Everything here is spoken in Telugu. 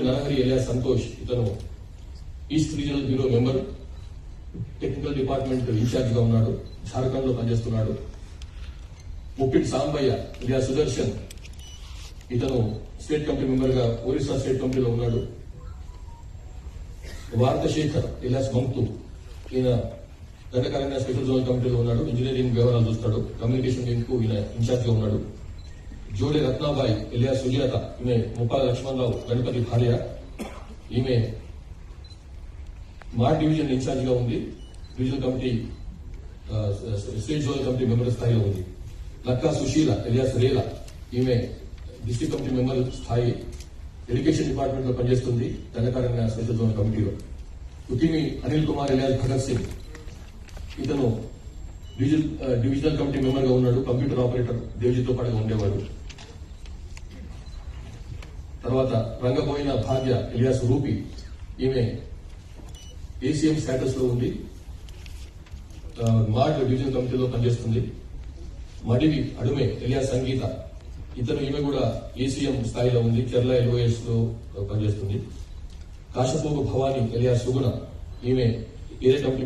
నరహరి ఎలియా సంతోష్ ఇతను east regional bureau member, technical department incharge గా ఉన్నాడు, జార్ఖండ్ లో పనిచేస్తున్నాడు. ముప్పిడి సాంబయ్య ఎలియా సుదర్శన్ ఇతను స్టేట్ కమిటీ మెంబర్ గా ఒరిస్సా స్టేట్ కమిటీలో ఉన్నాడు. వార్తశేఖర్ ఎలియాస్ మంక్తు ఈయన దండకారణ్య స్పెషల్ జోనల్ కమిటీలో ఉన్నాడు, ఇంజనీరింగ్ వ్యవహారాలు చూస్తాడు, కమ్యూనికేషన్ వింగ్ కు ఈయన ఇన్ఛార్జ్ గా ఉన్నాడు. జోడే రత్నాబాయి ఎలియాస్ సుజాత ఈమె ముప్పాల లక్ష్మణరావు గణపతి భార్య, ఈమె మా డివిజన్ ఇన్ఛార్జ్ గా ఉంది, divisional committee state zonal committee member స్థాయిలో ఉంది. లక్కా సుశీల ఎలియాస్ రేలా ఈమె డిస్ట్రిక్ట్ కమిటీ మెంబర్ స్థాయి, ఎడ్యుకేషన్ డిపార్ట్మెంట్ లో పనిచేస్తుంది, దండకారణ్య స్పెషల్ జోనల్ కమిటీలో. ఉతిమి అనిల్ కుమార్ ఎలియాస్ భగత్ సింగ్ ఇతను డివిజనల్ కమిటీ మెంబర్ గా ఉన్నాడు, కంప్యూటర్ ఆపరేటర్ దేవ్జీతో పాటుగా ఉండేవాడు. తర్వాత రంగపోయిన భాగ్య ఎలియాస్ రూపి ఈమె ఏసీఎం స్టేటస్ లో ఉంది, మార్డ్ డివిజనల్ కమిటీలో పనిచేస్తుంది. మడివి అడుమే ఎలియాస్ సంగీత ఈమె కూడా ఏసీఎం స్థాయిలో ఉంది, కేరళ ఎల్ఓఎస్ లో పనిచేస్తుంది. కాశపోగు భవానీ ఎలియాస్ సుగుణ ఈమె ఏరియా కమిటీ